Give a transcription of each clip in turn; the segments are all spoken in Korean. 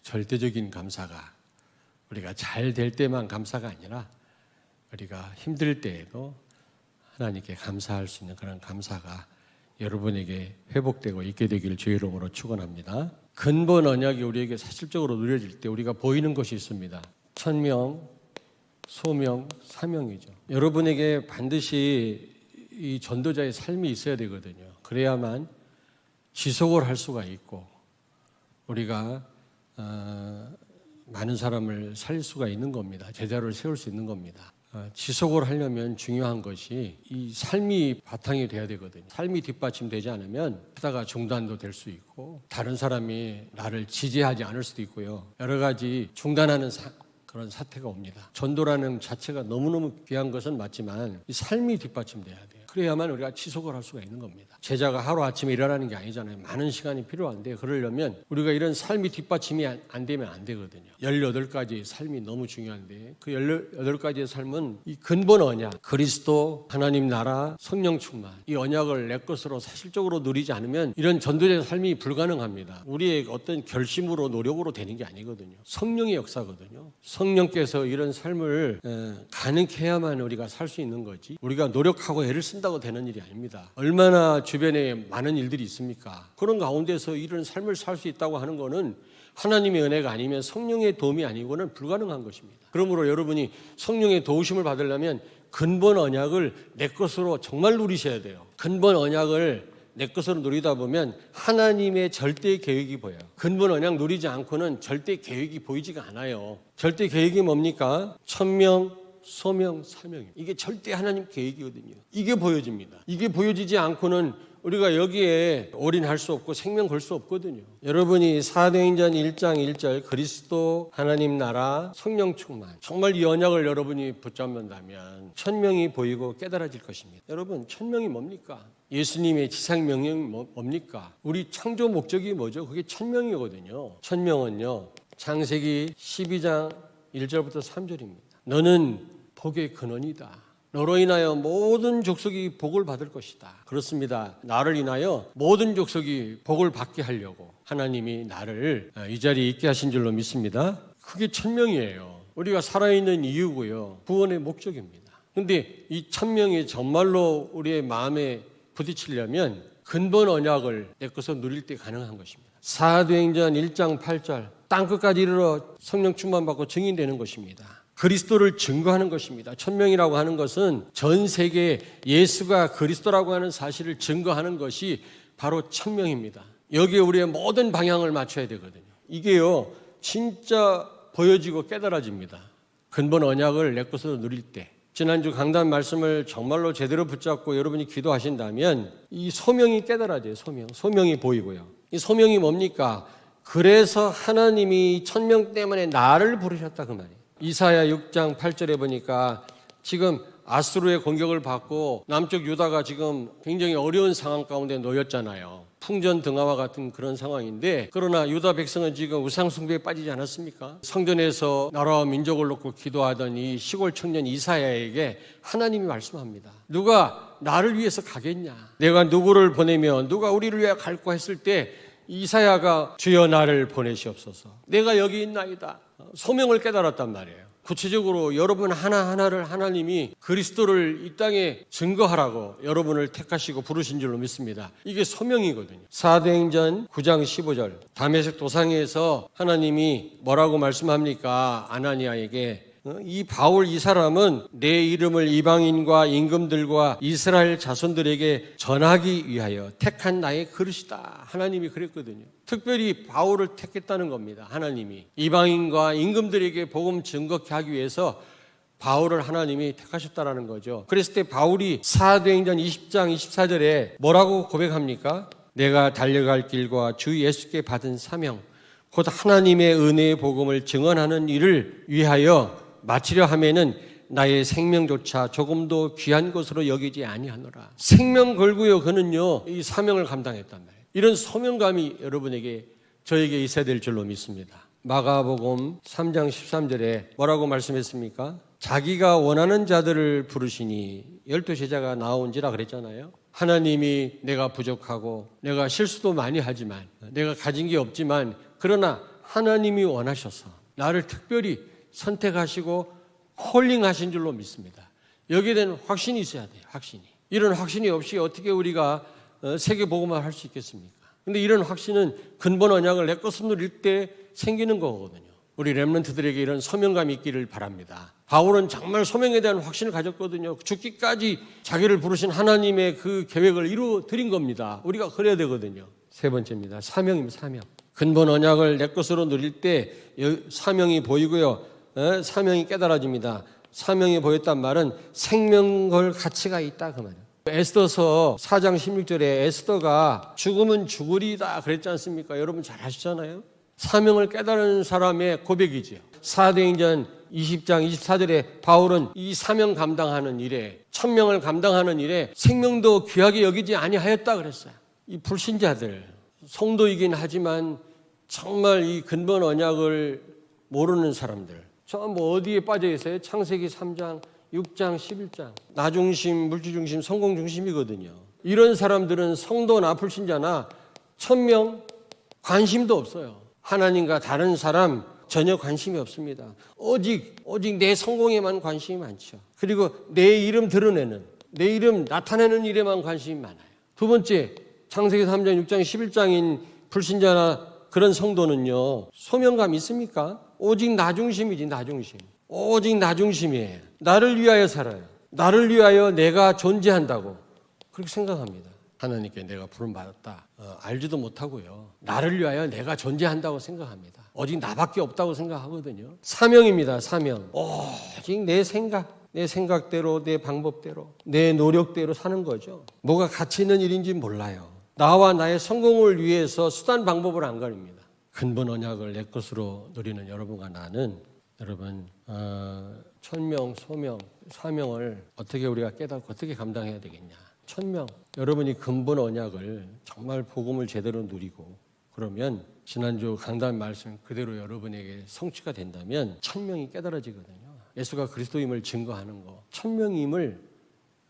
절대적인 감사가 우리가 잘 될 때만 감사가 아니라 우리가 힘들 때에도 하나님께 감사할 수 있는 그런 감사가 여러분에게 회복되고 있게 되기를 주의 이름으로 축원합니다. 근본 언약이 우리에게 사실적으로 누려질 때 우리가 보이는 것이 있습니다. 천명, 소명, 사명이죠. 여러분에게 반드시 이 전도자의 삶이 있어야 되거든요. 그래야만 지속을 할 수가 있고 우리가 많은 사람을 살릴 수가 있는 겁니다. 제자를 세울 수 있는 겁니다. 지속을 하려면 중요한 것이 이 삶이 바탕이 돼야 되거든요. 삶이 뒷받침되지 않으면 하다가 중단도 될 수 있고 다른 사람이 나를 지지하지 않을 수도 있고요. 여러 가지 중단하는 그런 사태가 옵니다. 전도라는 자체가 너무너무 귀한 것은 맞지만 이 삶이 뒷받침돼야 돼요. 그래야만 우리가 지속을 할 수가 있는 겁니다. 제자가 하루아침에 일어나는 게 아니잖아요. 많은 시간이 필요한데 그러려면 우리가 이런 삶이 뒷받침이 안 되면 안 되거든요. 18가지의 삶이 너무 중요한데 그 18가지의 삶은 이 근본 언약, 그리스도, 하나님 나라, 성령 충만 이 언약을 내 것으로 사실적으로 누리지 않으면 이런 전도자의 삶이 불가능합니다. 우리의 어떤 결심으로 노력으로 되는 게 아니거든요. 성령의 역사거든요. 성령께서 이런 삶을 가능케 해야만 우리가 살 수 있는 거지 우리가 노력하고 애를 쓴다고 되는 일이 아닙니다. 얼마나 주변에 많은 일들이 있습니까? 그런 가운데서 이런 삶을 살 수 있다고 하는 것은 하나님의 은혜가 아니면 성령의 도움이 아니고는 불가능한 것입니다. 그러므로 여러분이 성령의 도우심을 받으려면 근본 언약을 내 것으로 정말 누리셔야 돼요. 근본 언약을 내 것으로 누리다 보면 하나님의 절대 계획이 보여요. 근본 언약 누리지 않고는 절대 계획이 보이지가 않아요. 절대 계획이 뭡니까? 천명, 소명, 사명입니다. 이게 절대 하나님 계획이거든요. 이게 보여집니다. 이게 보여지지 않고는 우리가 여기에 올인할 수 없고 생명 걸 수 없거든요. 여러분이 사도행전 1장 1절 그리스도 하나님 나라 성령 충만 정말 이 언약을 여러분이 붙잡는다면 천명이 보이고 깨달아질 것입니다. 여러분 천명이 뭡니까? 예수님의 지상 명령이 뭡니까? 우리 창조 목적이 뭐죠? 그게 천명이거든요. 천명은요 창세기 12장 1절부터 3절입니다. 너는 복의 근원이다. 너로 인하여 모든 족속이 복을 받을 것이다. 그렇습니다. 나를 인하여 모든 족속이 복을 받게 하려고 하나님이 나를 이 자리에 있게 하신 줄로 믿습니다. 그게 천명이에요. 우리가 살아있는 이유고요. 구원의 목적입니다. 그런데 이 천명이 정말로 우리의 마음에 부딪히려면 근본 언약을 내 것으로 누릴 때 가능한 것입니다. 사도행전 1장 8절 땅끝까지 이르러 성령 충만받고 증인되는 것입니다. 그리스도를 증거하는 것입니다. 천명이라고 하는 것은 전 세계에 예수가 그리스도라고 하는 사실을 증거하는 것이 바로 천명입니다. 여기에 우리의 모든 방향을 맞춰야 되거든요. 이게요 진짜 보여지고 깨달아집니다. 근본 언약을 내 것으로 누릴 때 지난주 강단 말씀을 정말로 제대로 붙잡고 여러분이 기도하신다면 이 소명이 깨달아져요. 소명이 보이고요. 이 소명이 뭡니까? 그래서 하나님이 천명 때문에 나를 부르셨다 그 말이에요. 이사야 6장 8절에 보니까 지금 아수르의 공격을 받고 남쪽 유다가 지금 굉장히 어려운 상황 가운데 놓였잖아요. 풍전등화와 같은 그런 상황인데 그러나 유다 백성은 지금 우상숭배에 빠지지 않았습니까? 성전에서 나라와 민족을 놓고 기도하던 이 시골 청년 이사야에게 하나님이 말씀합니다. 누가 나를 위해서 가겠냐? 내가 누구를 보내면 누가 우리를 위해 갈까 했을 때 이사야가 주여 나를 보내시옵소서. 내가 여기 있나이다. 소명을 깨달았단 말이에요. 구체적으로 여러분 하나하나를 하나님이 그리스도를 이 땅에 증거하라고 여러분을 택하시고 부르신 줄로 믿습니다. 이게 소명이거든요. 사도행전 9장 15절 다메섹 도상에서 하나님이 뭐라고 말씀합니까? 아나니아에게 이 바울 이 사람은 내 이름을 이방인과 임금들과 이스라엘 자손들에게 전하기 위하여 택한 나의 그릇이다. 하나님이 그랬거든요. 특별히 바울을 택했다는 겁니다. 하나님이 이방인과 임금들에게 복음 증거케 하기 위해서 바울을 하나님이 택하셨다라는 거죠. 그랬을 때 바울이 사도행전 20장 24절에 뭐라고 고백합니까? 내가 달려갈 길과 주 예수께 받은 사명 곧 하나님의 은혜의 복음을 증언하는 일을 위하여 마치려 하면은 나의 생명조차 조금도 귀한 것으로 여기지 아니하노라. 생명 걸고요. 그는요 이 사명을 감당했단 말이에요. 이런 소명감이 여러분에게 저에게 있어야 될 줄로 믿습니다. 마가복음 3장 13절에 뭐라고 말씀했습니까? 자기가 원하는 자들을 부르시니 12 제자가 나온지라 그랬잖아요. 하나님이 내가 부족하고 내가 실수도 많이 하지만 내가 가진 게 없지만 그러나 하나님이 원하셔서 나를 특별히 선택하시고 콜링하신 줄로 믿습니다. 여기에 대한 확신이 있어야 돼요. 확신이. 이런 확신이 없이 어떻게 우리가 세계복음화를 할 수 있겠습니까? 근데 이런 확신은 근본 언약을 내 것으로 누릴 때 생기는 거거든요. 우리 렘넌트들에게 이런 소명감이 있기를 바랍니다. 바울은 정말 소명에 대한 확신을 가졌거든요. 죽기까지 자기를 부르신 하나님의 그 계획을 이루어 드린 겁니다. 우리가 그래야 되거든요. 세 번째입니다. 사명입니다. 사명. 근본 언약을 내 것으로 누릴 때 사명이 보이고요. 사명이 깨달아집니다. 사명이 보였단 말은 생명 걸 가치가 있다 그 말이에요. 에스더서 4장 16절에 에스더가 죽으면 죽으리다 그랬지 않습니까? 여러분 잘 아시잖아요. 사명을 깨달은 사람의 고백이지요. 사도행전 20장 24절에 바울은 이 사명 감당하는 일에, 천명을 감당하는 일에 생명도 귀하게 여기지 아니하였다 그랬어요. 이 불신자들, 성도이긴 하지만 정말 이 근본 언약을 모르는 사람들, 전부 어디에 빠져 있어요? 창세기 3장, 6장, 11장. 나 중심, 물질 중심, 성공 중심이거든요. 이런 사람들은 성도나 불신자나 천명 관심도 없어요. 하나님과 다른 사람 전혀 관심이 없습니다. 오직 내 성공에만 관심이 많죠. 그리고 내 이름 드러내는, 내 이름 나타내는 일에만 관심이 많아요. 두 번째, 창세기 3장, 6장, 11장인 불신자나 그런 성도는요, 소명감 있습니까? 오직 나 중심이지, 나 중심. 오직 나 중심이에요. 나를 위하여 살아요. 나를 위하여 내가 존재한다고 그렇게 생각합니다. 하나님께 내가 부름받았다. 알지도 못하고요. 나를 위하여 내가 존재한다고 생각합니다. 오직 나밖에 없다고 생각하거든요. 사명입니다. 사명. 오직 내 생각대로, 내 방법대로, 내 노력대로 사는 거죠. 뭐가 가치 있는 일인지 몰라요. 나와 나의 성공을 위해서 수단 방법을 안 가립니다. 근본 언약을 내 것으로 누리는 여러분과 나는 여러분 천명, 소명, 사명을 어떻게 우리가 깨닫고 어떻게 감당해야 되겠냐. 천명, 여러분이 근본 언약을 정말 복음을 제대로 누리고 그러면 지난주 강단 말씀 그대로 여러분에게 성취가 된다면 천명이 깨달아지거든요. 예수가 그리스도임을 증거하는 거, 천명임을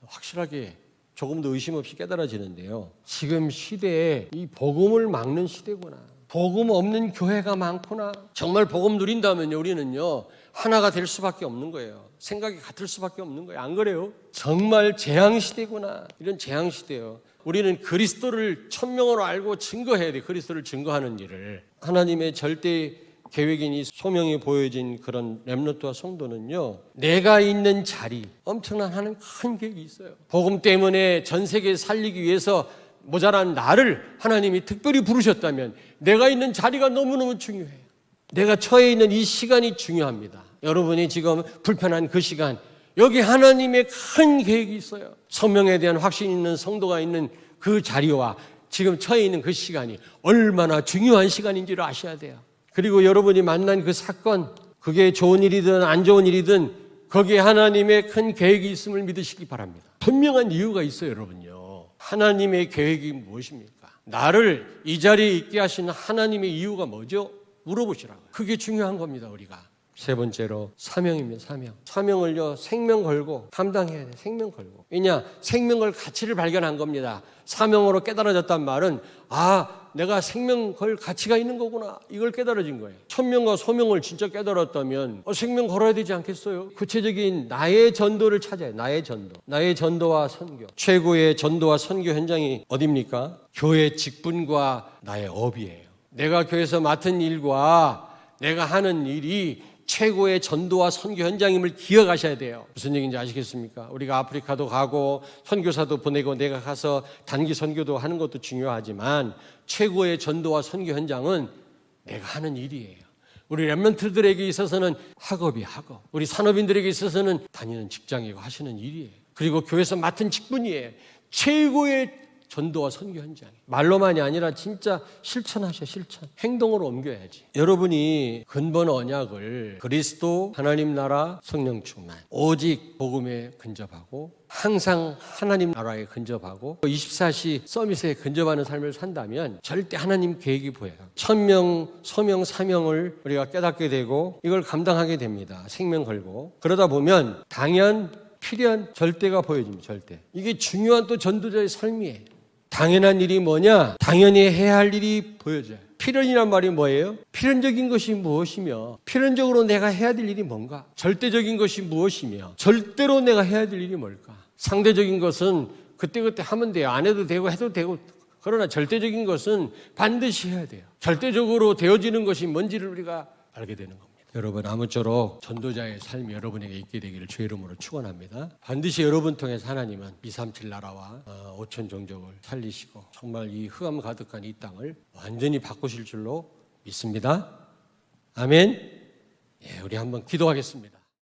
확실하게 조금 더 의심 없이 깨달아지는데요. 지금 시대에 이 복음을 막는 시대구나. 복음 없는 교회가 많구나. 정말 복음 누린다면요, 우리는요 하나가 될 수밖에 없는 거예요. 생각이 같을 수밖에 없는 거예요. 안 그래요? 정말 재앙시대구나. 이런 재앙시대예요. 우리는 그리스도를 천명으로 알고 증거해야 돼. 그리스도를 증거하는 일을. 하나님의 절대 계획이니 소명이 보여진 그런 렘넌트와 성도는요, 내가 있는 자리, 엄청난 하나님 큰 계획이 있어요. 복음 때문에 전 세계 살리기 위해서 모자란 나를 하나님이 특별히 부르셨다면 내가 있는 자리가 너무너무 중요해요. 내가 처해 있는 이 시간이 중요합니다. 여러분이 지금 불편한 그 시간, 여기 하나님의 큰 계획이 있어요. 소명에 대한 확신 있는 성도가 있는 그 자리와 지금 처해 있는 그 시간이 얼마나 중요한 시간인지를 아셔야 돼요. 그리고 여러분이 만난 그 사건, 그게 좋은 일이든 안 좋은 일이든 거기에 하나님의 큰 계획이 있음을 믿으시기 바랍니다. 분명한 이유가 있어요, 여러분요. 하나님의 계획이 무엇입니까? 나를 이 자리에 있게 하시는 하나님의 이유가 뭐죠? 물어보시라고요. 그게 중요한 겁니다, 우리가. 세 번째로 사명입니다. 사명. 사명을요 생명 걸고 감당해야 돼. 생명 걸고. 왜냐? 생명 걸 가치를 발견한 겁니다. 사명으로 깨달아졌단 말은 내가 생명 걸 가치가 있는 거구나. 이걸 깨달아진 거예요. 천명과 소명을 진짜 깨달았다면 생명 걸어야 되지 않겠어요? 구체적인 나의 전도를 찾아요. 나의 전도. 나의 전도와 선교. 최고의 전도와 선교 현장이 어디입니까? 교회 직분과 나의 업이에요. 내가 교회에서 맡은 일과 내가 하는 일이 최고의 전도와 선교 현장임을 기억하셔야 돼요. 무슨 얘기인지 아시겠습니까? 우리가 아프리카도 가고 선교사도 보내고 내가 가서 단기 선교도 하는 것도 중요하지만 최고의 전도와 선교 현장은 내가 하는 일이에요. 우리 렘넌트들에게 있어서는 학업이 학업, 우리 산업인들에게 있어서는 다니는 직장이고 하시는 일이에요. 그리고 교회에서 맡은 직분이에요. 최고의 전도와 선교 현장. 말로만이 아니라 진짜 실천하셔, 실천. 행동으로 옮겨야지. 여러분이 근본 언약을 그리스도, 하나님 나라, 성령 충만, 오직 복음에 근접하고 항상 하나님 나라에 근접하고 24시 서밋에 근접하는 삶을 산다면 절대 하나님 계획이 보여요. 천명, 소명, 사명을 우리가 깨닫게 되고 이걸 감당하게 됩니다. 생명 걸고. 그러다 보면 당연, 필연, 절대가 보여집니다. 절대. 이게 중요한 또 전도자의 삶이에요. 당연한 일이 뭐냐? 당연히 해야 할 일이 보여져요. 필연이란 말이 뭐예요? 필연적인 것이 무엇이며 필연적으로 내가 해야 될 일이 뭔가? 절대적인 것이 무엇이며 절대로 내가 해야 될 일이 뭘까? 상대적인 것은 그때그때 하면 돼요. 안 해도 되고 해도 되고. 그러나 절대적인 것은 반드시 해야 돼요. 절대적으로 되어지는 것이 뭔지를 우리가 알게 되는 겁니다. 여러분, 아무쪼록 전도자의 삶이 여러분에게 있게 되기를 주의 이름으로 축원합니다. 반드시 여러분 통해서 하나님은 237 나라와 5천 종족을 살리시고 정말 이 흑암 가득한 이 땅을 완전히 바꾸실 줄로 믿습니다. 아멘. 예, 우리 한번 기도하겠습니다.